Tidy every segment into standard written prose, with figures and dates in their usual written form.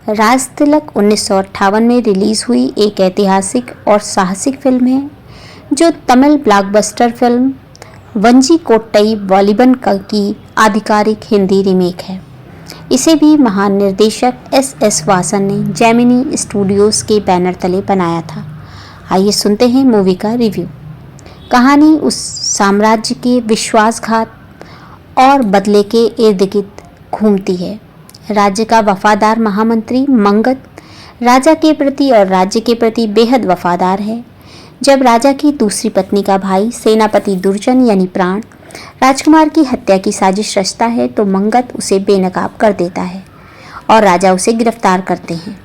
राज तिलक 1958 में रिलीज़ हुई एक ऐतिहासिक और साहसिक फिल्म है जो तमिल ब्लॉकबस्टर फिल्म वंजी कोट्टई वालिबन की आधिकारिक हिंदी रीमेक है। इसे भी महान निर्देशक एस वासन ने जेमिनी स्टूडियोज़ के बैनर तले बनाया था। आइए सुनते हैं मूवी का रिव्यू। कहानी उस साम्राज्य के विश्वासघात और बदले के इर्द गिर्द घूमती है। राज्य का वफादार महामंत्री मंगत राजा के प्रति और राज्य के प्रति बेहद वफादार है। जब राजा की दूसरी पत्नी का भाई सेनापति दुर्जन यानी प्राण राजकुमार की हत्या की साजिश रचता है तो मंगत उसे बेनकाब कर देता है और राजा उसे गिरफ्तार करते हैं।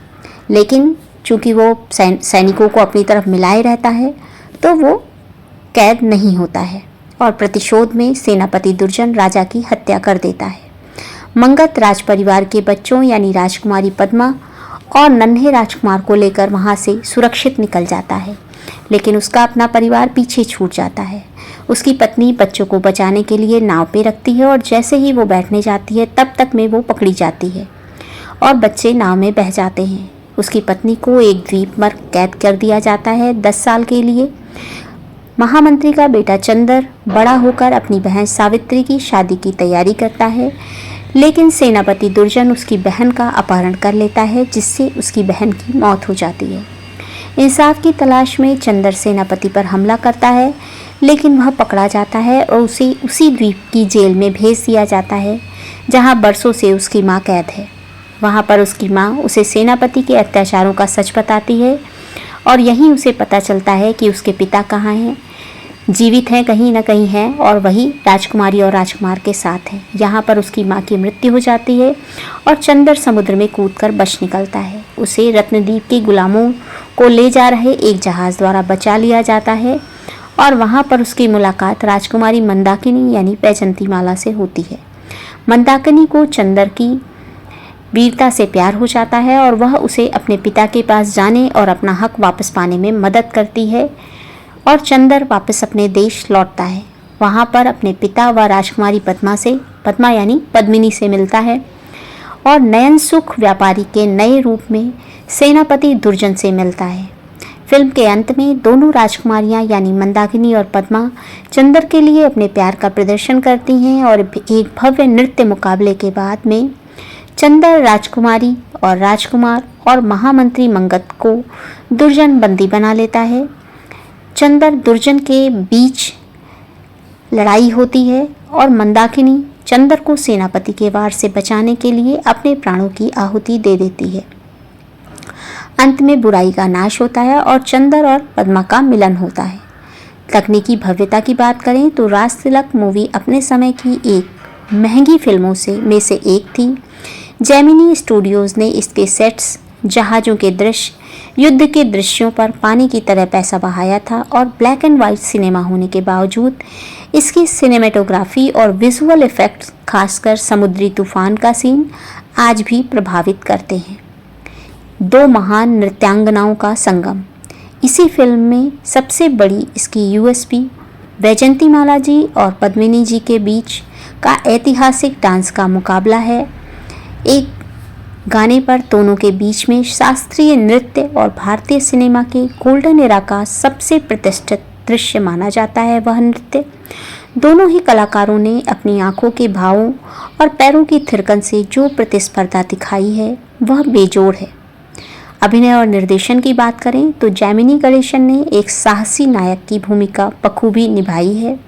लेकिन चूंकि वो सैनिकों को अपनी तरफ मिलाए रहता है तो वो कैद नहीं होता है और प्रतिशोध में सेनापति दुर्जन राजा की हत्या कर देता है। मंगत राज परिवार के बच्चों यानी राजकुमारी पद्मा और नन्हे राजकुमार को लेकर वहां से सुरक्षित निकल जाता है, लेकिन उसका अपना परिवार पीछे छूट जाता है। उसकी पत्नी बच्चों को बचाने के लिए नाव पे रखती है और जैसे ही वो बैठने जाती है तब तक में वो पकड़ी जाती है और बच्चे नाव में बह जाते हैं। उसकी पत्नी को एक द्वीप पर कैद कर दिया जाता है 10 साल के लिए। महामंत्री का बेटा चंदर बड़ा होकर अपनी बहन सावित्री की शादी की तैयारी करता है, लेकिन सेनापति दुर्जन उसकी बहन का अपहरण कर लेता है जिससे उसकी बहन की मौत हो जाती है। इंसाफ की तलाश में चंदर सेनापति पर हमला करता है, लेकिन वह पकड़ा जाता है और उसे उसी द्वीप की जेल में भेज दिया जाता है जहां बरसों से उसकी मां कैद है। वहां पर उसकी मां उसे सेनापति के अत्याचारों का सच बताती है और यहीं उसे पता चलता है कि उसके पिता कहाँ हैं, जीवित हैं कहीं न कहीं हैं और वही राजकुमारी और राजकुमार के साथ हैं। यहाँ पर उसकी माँ की मृत्यु हो जाती है और चंदर समुद्र में कूदकर बच निकलता है। उसे रत्नद्वीप के गुलामों को ले जा रहे एक जहाज़ द्वारा बचा लिया जाता है और वहाँ पर उसकी मुलाकात राजकुमारी मंदाकिनी यानी वैजंतीमाला से होती है। मंदाकिनी को चंदर की वीरता से प्यार हो जाता है और वह उसे अपने पिता के पास जाने और अपना हक वापस पाने में मदद करती है और चंदर वापस अपने देश लौटता है। वहाँ पर अपने पिता व राजकुमारी पद्मा यानी पद्मिनी से मिलता है और नयन सुख व्यापारी के नए रूप में सेनापति दुर्जन से मिलता है। फिल्म के अंत में दोनों राजकुमारियाँ यानी मंदाकिनी और पद्मा चंदर के लिए अपने प्यार का प्रदर्शन करती हैं और एक भव्य नृत्य मुकाबले के बाद में चंदर राजकुमारी और राजकुमार और महामंत्री मंगत को दुर्जन बंदी बना लेता है। चंदर दुर्जन के बीच लड़ाई होती है और मंदाकिनी चंदर को सेनापति के वार से बचाने के लिए अपने प्राणों की आहुति दे देती है। अंत में बुराई का नाश होता है और चंदर और पद्मा का मिलन होता है। तकनीकी भव्यता की बात करें तो राज तिलक मूवी अपने समय की एक महंगी फिल्मों में से एक थी। जेमिनी स्टूडियोज़ ने इसके सेट्स, जहाज़ों के दृश्य, युद्ध के दृश्यों पर पानी की तरह पैसा बहाया था और ब्लैक एंड वाइट सिनेमा होने के बावजूद इसकी सिनेमेटोग्राफी और विजुअल इफ़ेक्ट्स, खासकर समुद्री तूफान का सीन, आज भी प्रभावित करते हैं। दो महान नृत्यांगनाओं का संगम। इसी फिल्म में सबसे बड़ी इसकी यूएसपी वैजंतीमाला जी और पद्मिनी जी के बीच का ऐतिहासिक डांस का मुकाबला है। एक गाने पर दोनों के बीच में शास्त्रीय नृत्य और भारतीय सिनेमा के गोल्डन एरा का सबसे प्रतिष्ठित दृश्य माना जाता है वह नृत्य। दोनों ही कलाकारों ने अपनी आंखों के भावों और पैरों की थिरकन से जो प्रतिस्पर्धा दिखाई है वह बेजोड़ है। अभिनय और निर्देशन की बात करें तो जेमिनी गणेशन ने एक साहसी नायक की भूमिका बखूबी निभाई है।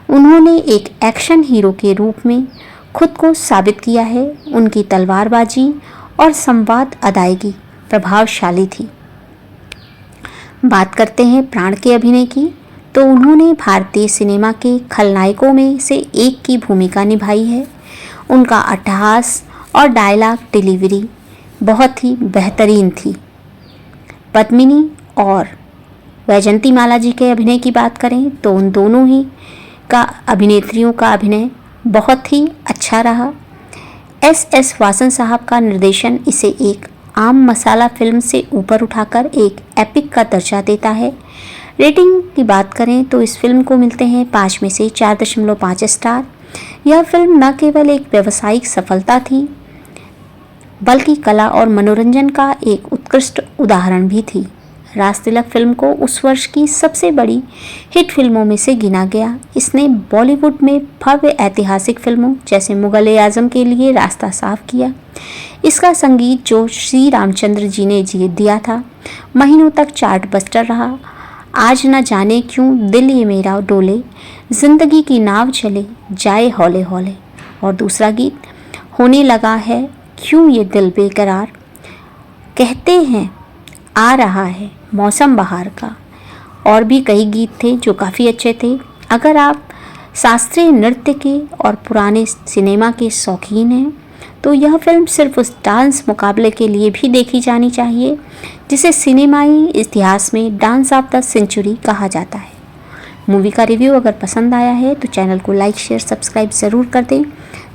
उन्होंने एक एक्शन हीरो के रूप में खुद को साबित किया है। उनकी तलवारबाजी और संवाद अदायगी प्रभावशाली थी। बात करते हैं प्राण के अभिनय की तो उन्होंने भारतीय सिनेमा के खलनायकों में से एक की भूमिका निभाई है। उनका अट्टहास और डायलॉग डिलीवरी बहुत ही बेहतरीन थी। पद्मिनी और वैजंतीमाला जी के अभिनय की बात करें तो उन दोनों ही का अभिनेत्रियों का अभिनय बहुत ही अच्छा रहा। एस वासन साहब का निर्देशन इसे एक आम मसाला फिल्म से ऊपर उठाकर एक एपिक का दर्जा देता है। रेटिंग की बात करें तो इस फिल्म को मिलते हैं 5 में से 4.5 स्टार। यह फिल्म न केवल एक व्यावसायिक सफलता थी बल्कि कला और मनोरंजन का एक उत्कृष्ट उदाहरण भी थी। राज तिलक फिल्म को उस वर्ष की सबसे बड़ी हिट फिल्मों में से गिना गया। इसने बॉलीवुड में भव्य ऐतिहासिक फिल्मों जैसे मुगल-ए-आजम के लिए रास्ता साफ किया। इसका संगीत जो श्री रामचंद्र जी ने दिया था, महीनों तक चार्ट बस्टर रहा। आज न जाने क्यों दिल ये मेरा डोले, जिंदगी की नाव चले जाए हौले हौले, और दूसरा गीत होने लगा है क्यों ये दिल बेकरार, कहते हैं आ रहा है मौसम बहार का। और भी कई गीत थे जो काफ़ी अच्छे थे। अगर आप शास्त्रीय नृत्य के और पुराने सिनेमा के शौकीन हैं तो यह फिल्म सिर्फ उस डांस मुकाबले के लिए भी देखी जानी चाहिए जिसे सिनेमाई इतिहास में डांस ऑफ द सेंचुरी कहा जाता है। मूवी का रिव्यू अगर पसंद आया है तो चैनल को लाइक शेयर सब्सक्राइब ज़रूर कर दें।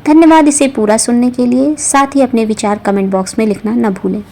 धन्यवाद इसे पूरा सुनने के लिए। साथ ही अपने विचार कमेंट बॉक्स में लिखना न भूलें।